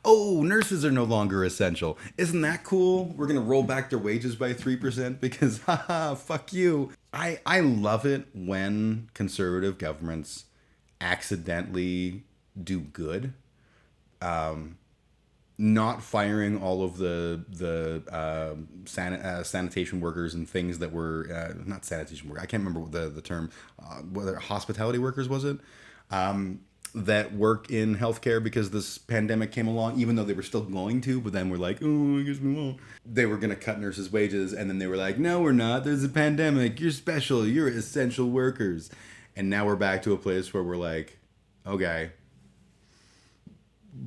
Oh, nurses are no longer essential. Isn't that cool? We're gonna roll back their wages by 3% because, haha, fuck you. I love it when conservative governments accidentally do good. Not firing all of the sanitation workers and things that were not sanitation workers. I can't remember what the term. Whether hospitality workers was it? That work in healthcare because this pandemic came along, even though they were still going to, but then we're like, oh, I guess we won't. They were going to cut nurses' wages, and then they were like, no, we're not. There's a pandemic. You're special. You're essential workers. And now we're back to a place where we're like, okay,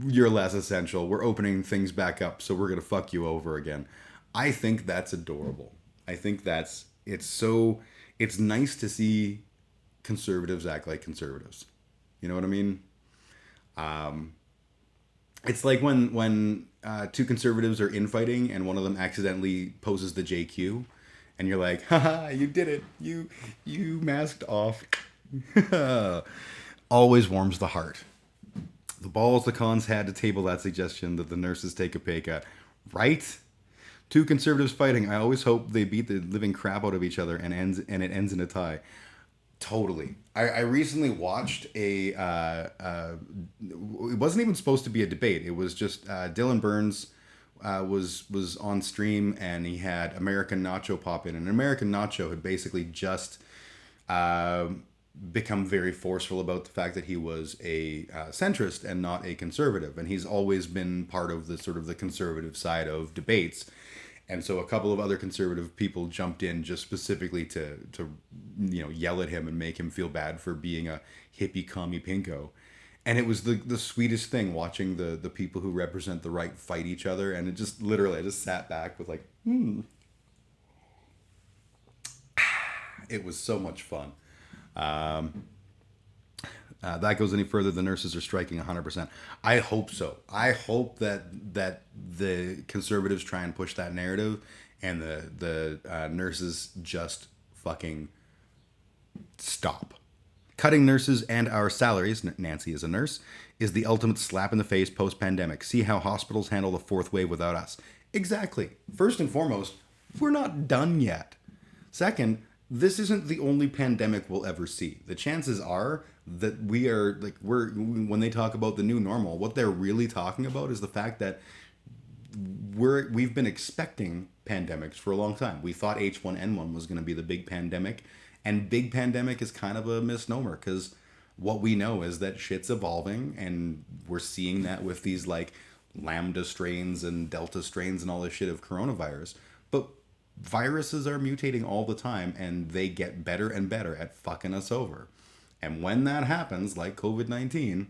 you're less essential. We're opening things back up, so we're going to fuck you over again. I think that's adorable. I think it's nice to see conservatives act like conservatives. You know what I mean? It's like when two conservatives are infighting and one of them accidentally poses the JQ, and you're like, haha, you did it. You masked off. Always warms the heart. The balls the cons had to table that suggestion that the nurses take a pay cut. Right? Two conservatives fighting. I always hope they beat the living crap out of each other and it ends in a tie. Totally. I recently watched it wasn't even supposed to be a debate. It was just Dylan Burns was on stream and he had American Nacho pop in. And American Nacho had basically just become very forceful about the fact that he was a centrist and not a conservative. And he's always been part of the sort of the conservative side of debates. And so a couple of other conservative people jumped in just specifically to yell at him and make him feel bad for being a hippie commie pinko. And it was the sweetest thing watching the people who represent the right fight each other. And it just literally, I just sat back with like, It was so much fun. That goes any further, the nurses are striking 100%. I hope so. I hope that the conservatives try and push that narrative, and the nurses just fucking stop. Cutting nurses and our salaries, Nancy is a nurse, is the ultimate slap in the face post-pandemic. See how hospitals handle the fourth wave without us. Exactly. First and foremost, we're not done yet. Second, this isn't the only pandemic we'll ever see. The chances are that when they talk about the new normal, what they're really talking about is the fact that we've been expecting pandemics for a long time. We thought H1N1 was going to be the big pandemic, and big pandemic is kind of a misnomer because what we know is that shit's evolving, and we're seeing that with these like lambda strains and delta strains and all this shit of coronavirus. But viruses are mutating all the time, and they get better and better at fucking us over. And when that happens, like COVID-19,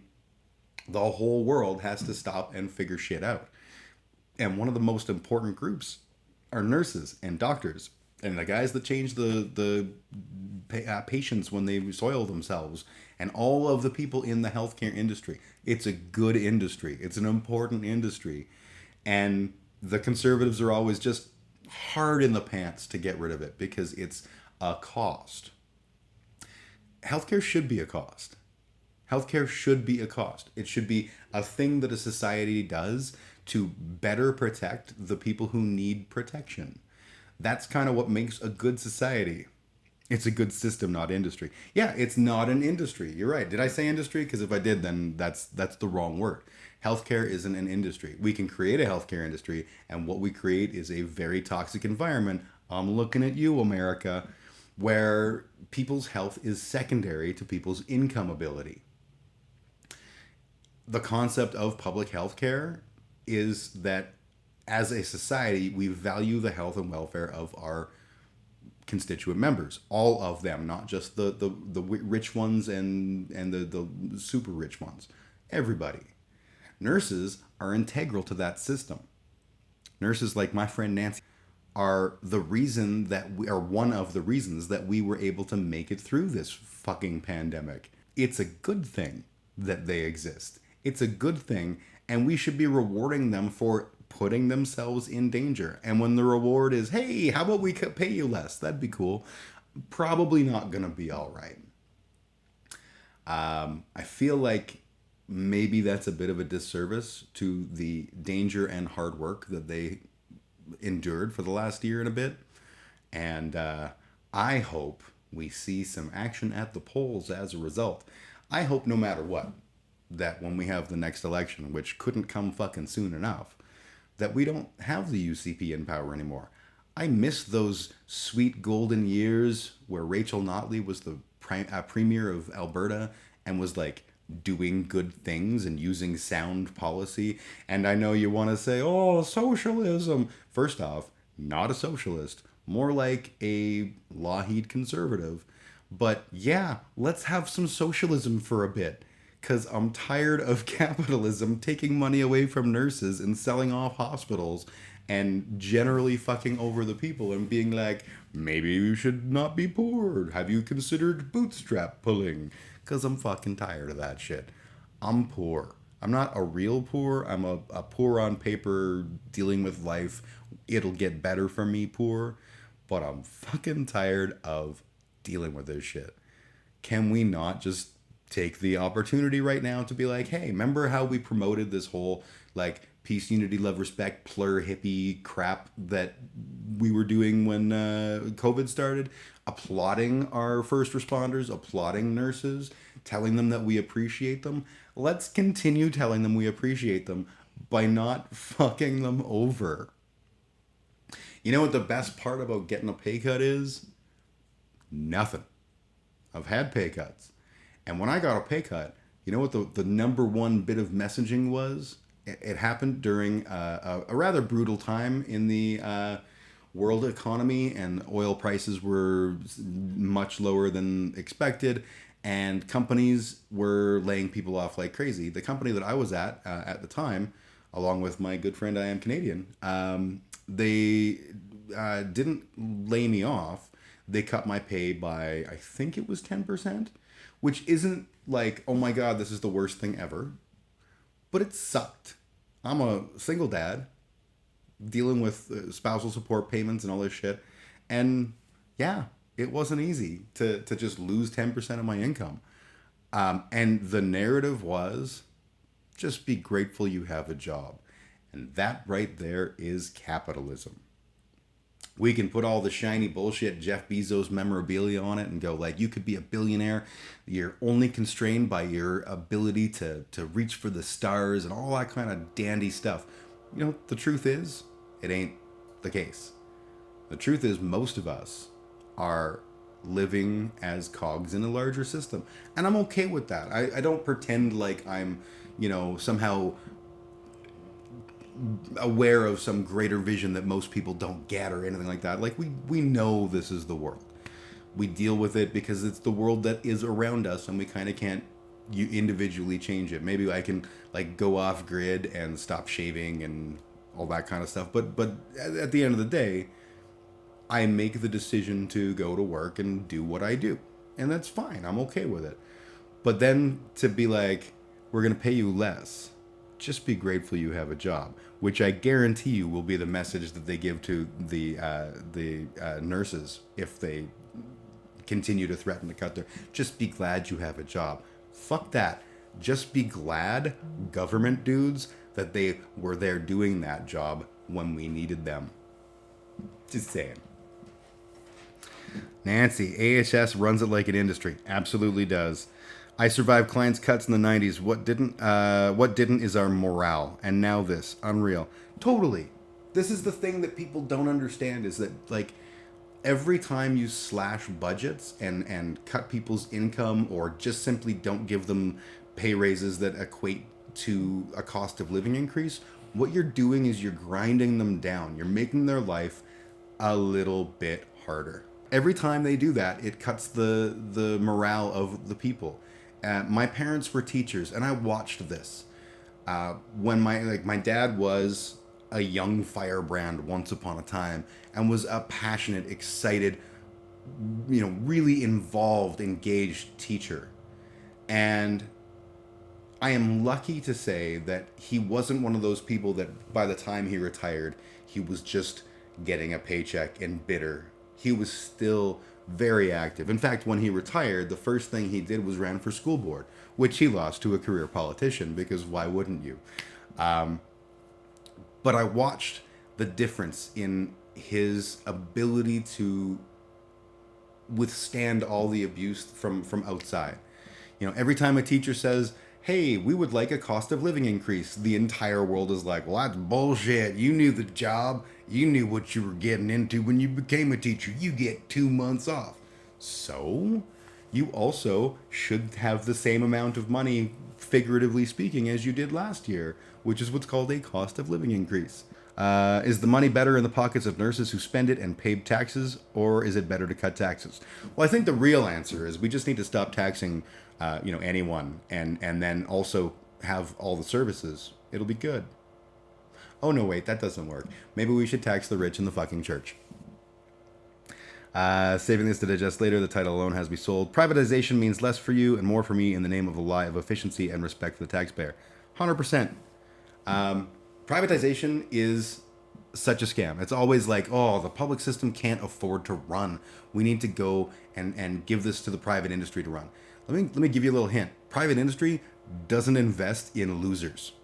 the whole world has to stop and figure shit out. And one of the most important groups are nurses and doctors and the guys that change the patients when they soil themselves, and all of the people in the healthcare industry. It's a good industry. It's an important industry. And the conservatives are always just hard in the pants to get rid of it because it's a cost. Healthcare should be a cost. Healthcare should be a cost. It should be a thing that a society does to better protect the people who need protection. That's kind of what makes a good society. It's a good system, not industry. Yeah, it's not an industry. You're right. Did I say industry? Because if I did, then that's the wrong word. Healthcare isn't an industry. We can create a healthcare industry, and what we create is a very toxic environment. I'm looking at you, America, where people's health is secondary to people's income ability. The concept of public health care is that as a society, we value the health and welfare of our constituent members, all of them, not just the rich ones and the super rich ones, everybody. Nurses are integral to that system. Nurses like my friend Nancy are one of the reasons that we were able to make it through this fucking pandemic. It's a good thing that they exist. It's a good thing, and we should be rewarding them for putting themselves in danger. And when the reward is, hey, how about we pay you less? That'd be cool. Probably not gonna be all right. I feel like maybe that's a bit of a disservice to the danger and hard work that they endured for the last year and a bit. And I hope we see some action at the polls as a result. I hope no matter what, that when we have the next election, which couldn't come fucking soon enough, that we don't have the UCP in power anymore. I miss those sweet golden years where Rachel Notley was the premier of Alberta and was like doing good things and using sound policy. And I know you want to say, oh, socialism. First off, not a socialist, more like a Lougheed conservative. But yeah, let's have some socialism for a bit. Because I'm tired of capitalism taking money away from nurses and selling off hospitals and generally fucking over the people and being like, maybe you should not be poor. Have you considered bootstrap pulling? Because I'm fucking tired of that shit. I'm poor. I'm not a real poor. I'm a poor on paper, dealing with life. It'll get better for me poor. But I'm fucking tired of dealing with this shit. Can we not just take the opportunity right now to be like, hey, remember how we promoted this whole like peace, unity, love, respect, plur, hippie crap that we were doing when COVID started? Applauding our first responders, applauding nurses, telling them that we appreciate them. Let's continue telling them we appreciate them by not fucking them over. You know what the best part about getting a pay cut is? Nothing. I've had pay cuts. And when I got a pay cut, you know what the number one bit of messaging was? It happened during a rather brutal time in the world economy, and oil prices were much lower than expected, and companies were laying people off like crazy. The company that I was at the time, along with my good friend I Am Canadian, they didn't lay me off. They cut my pay by, I think it was 10%. Which isn't like, oh my God, this is the worst thing ever. But it sucked. I'm a single dad dealing with spousal support payments and all this shit. And yeah, it wasn't easy to just lose 10% of my income. And the narrative was, just be grateful you have a job. And that right there is capitalism. We can put all the shiny bullshit Jeff Bezos memorabilia on it and go like, you could be a billionaire. You're only constrained by your ability to reach for the stars and all that kind of dandy stuff. You know, the truth is, it ain't the case. The truth is, most of us are living as cogs in a larger system. And I'm okay with that. I don't pretend like I'm, you know, somehow aware of some greater vision that most people don't get or anything like that. Like we know this is the world. We deal with it because it's the world that is around us, and we kind of can't individually change it. Maybe I can like go off grid and stop shaving and all that kind of stuff. But at the end of the day, I make the decision to go to work and do what I do, and that's fine. I'm okay with it. But then to be like, we're gonna pay you less. Just be grateful you have a job, which I guarantee you will be the message that they give to the nurses if they continue to threaten to cut their. Just be glad you have a job. Fuck that. Just be glad, government dudes, that they were there doing that job when we needed them. Just saying. Nancy, AHS runs it like an industry. Absolutely does. I survived clients' cuts in the 90s. What didn't is our morale. And now this. Unreal. Totally. This is the thing that people don't understand, is that, like, every time you slash budgets and cut people's income, or just simply don't give them pay raises that equate to a cost of living increase, what you're doing is you're grinding them down. You're making their life a little bit harder. Every time they do that, it cuts the morale of the people. My parents were teachers, and I watched this. When my dad was a young firebrand once upon a time, and was a passionate, excited, you know, really involved, engaged teacher. And I am lucky to say that he wasn't one of those people that by the time he retired, he was just getting a paycheck and bitter. He was still very active. In fact, when he retired, the first thing he did was ran for school board, which he lost to a career politician, because why wouldn't you? But I watched the difference in his ability to withstand all the abuse from outside. You know, every time a teacher says, "Hey, we would like a cost of living increase," the entire world is like, "Well, that's bullshit. You knew the job. You knew what you were getting into when you became a teacher. You get 2 months off." So, you also should have the same amount of money, figuratively speaking, as you did last year, which is what's called a cost of living increase. Is the money better in the pockets of nurses who spend it and pay taxes, or is it better to cut taxes? Well, I think the real answer is we just need to stop taxing, anyone, and then also have all the services. It'll be good. Oh no, wait, that doesn't work. Maybe we should tax the rich in the fucking church. Saving this to digest later, the title alone has me sold. Privatization means less for you and more for me in the name of the lie of efficiency and respect for the taxpayer. 100%. Privatization is such a scam. It's always like, oh, the public system can't afford to run. We need to go and give this to the private industry to run. Let me give you a little hint. Private industry doesn't invest in losers.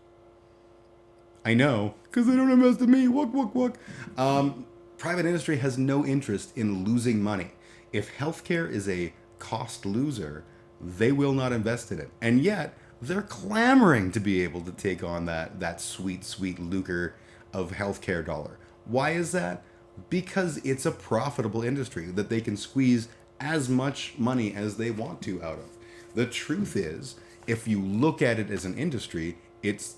I know, because they don't invest in me. Walk. Private industry has no interest in losing money. If healthcare is a cost loser, they will not invest in it. And yet, they're clamoring to be able to take on that sweet lucre of healthcare dollar. Why is that? Because it's a profitable industry that they can squeeze as much money as they want to out of. The truth is, if you look at it as an industry, it's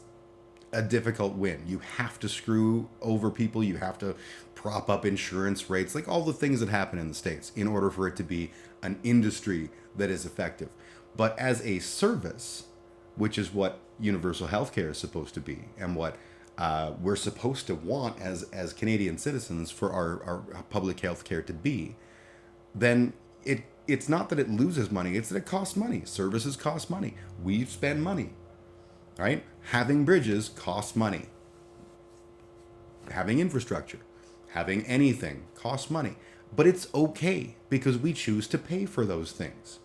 a difficult win. You have to screw over people. You have to prop up insurance rates, like all the things that happen in the States, in order for it to be an industry that is effective. But as a service, which is what universal healthcare is supposed to be, and what we're supposed to want as Canadian citizens for our public healthcare to be, then it's not that it loses money, it's that it costs money. Services cost money. We spend money, right? Having bridges costs money. Having infrastructure, having anything costs money. But it's okay because we choose to pay for those things.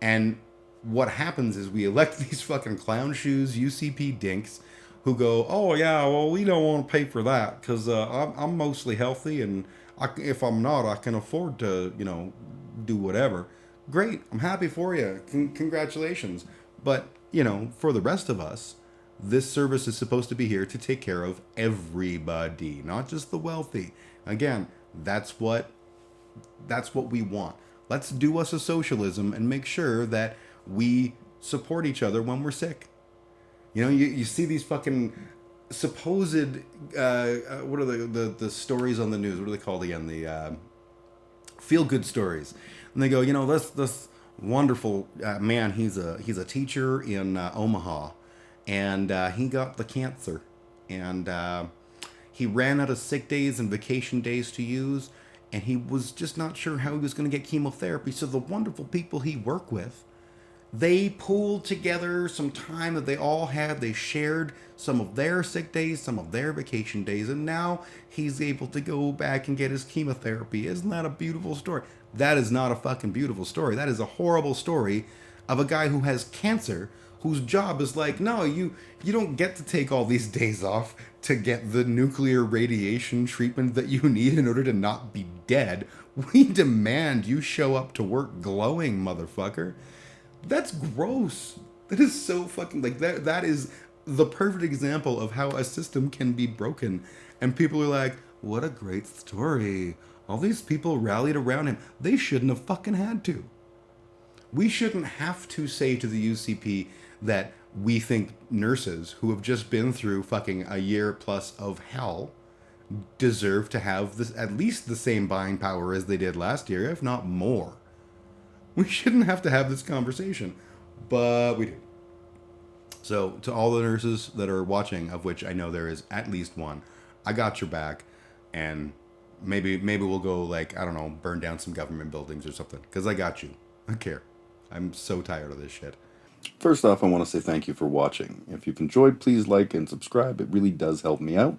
And what happens is we elect these fucking clownshoes, UCP dinks, who go, "Oh yeah, well we don't want to pay for that because I'm mostly healthy, and if I'm not, I can afford to, do whatever." Great, I'm happy for you. Congratulations. But for the rest of us, this service is supposed to be here to take care of everybody, not just the wealthy. Again, that's what we want. Let's do us a socialism and make sure that we support each other when we're sick. You see these fucking supposed what are the stories on the news? What are they called again? The feel good stories. And they go, this wonderful man. He's a teacher in Omaha, and he got the cancer, and he ran out of sick days and vacation days to use, and he was just not sure how he was going to get chemotherapy. So the wonderful people he worked with, they pooled together some time that they all had. They shared some of their sick days, some of their vacation days, and now he's able to go back and get his chemotherapy. Isn't that a beautiful story? That is not a fucking beautiful story. That is a horrible story of a guy who has cancer, whose job is like, no, you don't get to take all these days off to get the nuclear radiation treatment that you need in order to not be dead. We demand you show up to work glowing, motherfucker. That's gross. That is so fucking that is the perfect example of how a system can be broken. And people are like, what a great story. All these people rallied around him. They shouldn't have fucking had to. We shouldn't have to say to the UCP that we think nurses who have just been through fucking a year plus of hell deserve to have this, at least the same buying power as they did last year, if not more. We shouldn't have to have this conversation, but we do. So, to all the nurses that are watching, of which I know there is at least one, I got your back, and maybe we'll go, burn down some government buildings or something, because I got you. I care. I'm so tired of this shit. First off, I want to say thank you for watching. If you've enjoyed, please like and subscribe. It really does help me out.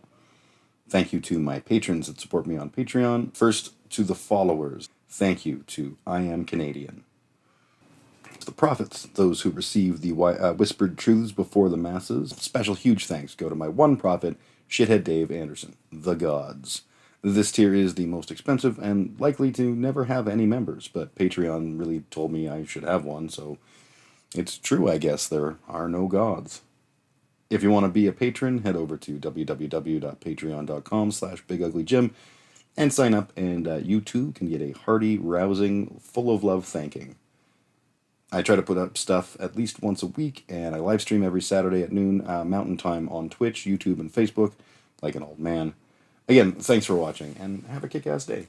Thank you to my patrons that support me on Patreon. First, to the followers. Thank you to I Am Canadian. The prophets, those who receive the whispered truths before the masses. Special huge thanks go to my one prophet, Shithead Dave Anderson, the gods. This tier is the most expensive and likely to never have any members, but Patreon really told me I should have one, so it's true, I guess. There are no gods. If you want to be a patron, head over to www.patreon.com/BigUglyJim and sign up, and you too can get a hearty, rousing, full of love thanking. I try to put up stuff at least once a week, and I live stream every Saturday at noon Mountain Time on Twitch, YouTube, and Facebook, like an old man. Again, thanks for watching, and have a kick-ass day.